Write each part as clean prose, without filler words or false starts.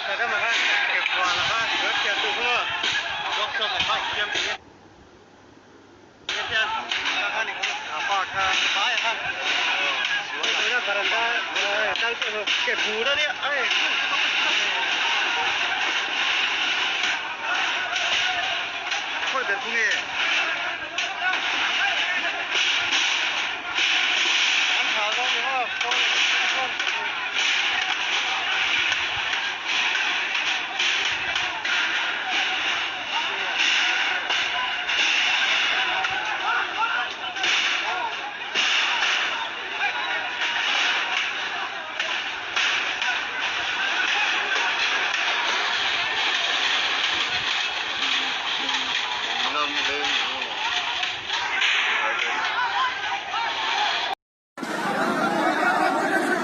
Cái mà ha ket qua là ha rớt ket từ nữa góc sông này ha kiếm gì cái ha này cũng part ha phải ha tôi đã gần ra đang ket phù đó đi ấy thôi để không nghe ăn thả ra nữa không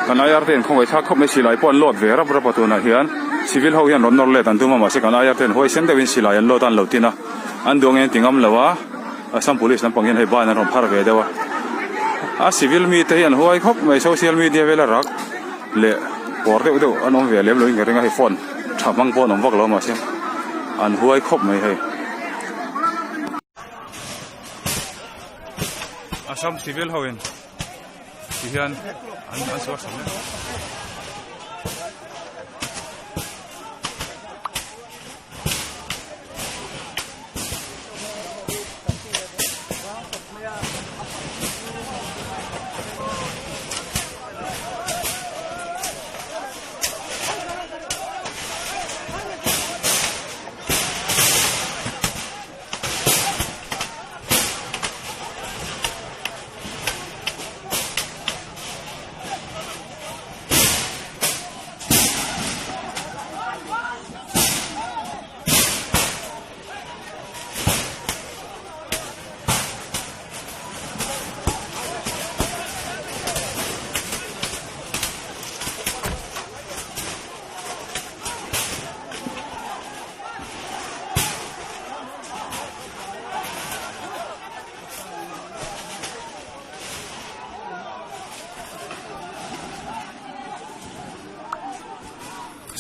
kan ayar ten khong ai thak khop me silai pon lot ve rap rap atuna hian civil ho hian ron nor le tan tuma ma se kan ayar ten hoi sen dewin silai an lot an lotina an dong en tingam lawa asam police lam pangin hei ban ron phar ve dewa a civil mi te hian hoi khop me social media vela rak le por de do anom ve lem lo ngai ngai phone thamang pon om vak lo ma se an hoi khop me hei asam civil ho in hian an so sam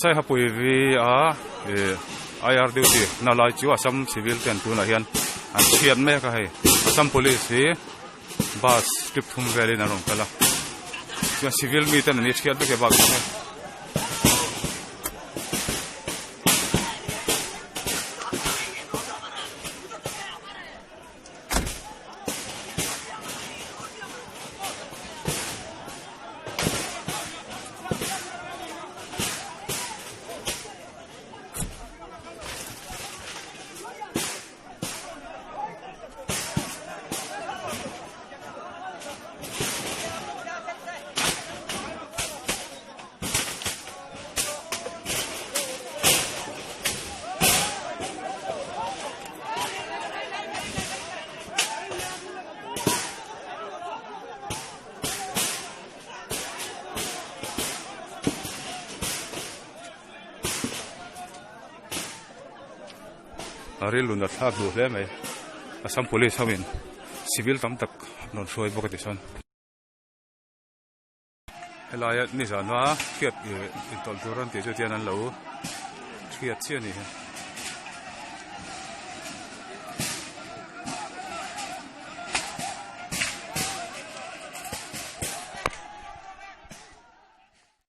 sai hapui vi a IR duty na lai chu asam civil ten tu na hian an thian me ka hei asam police hi bus trip thum valley na rong kala chu civil mi ten ni thian ke bak me ari luna thak du hle mai asam police hamin civil tam tak non soi bokati son helaya ni zanwa khiat in tol turan te chu tian an lo khiat chiani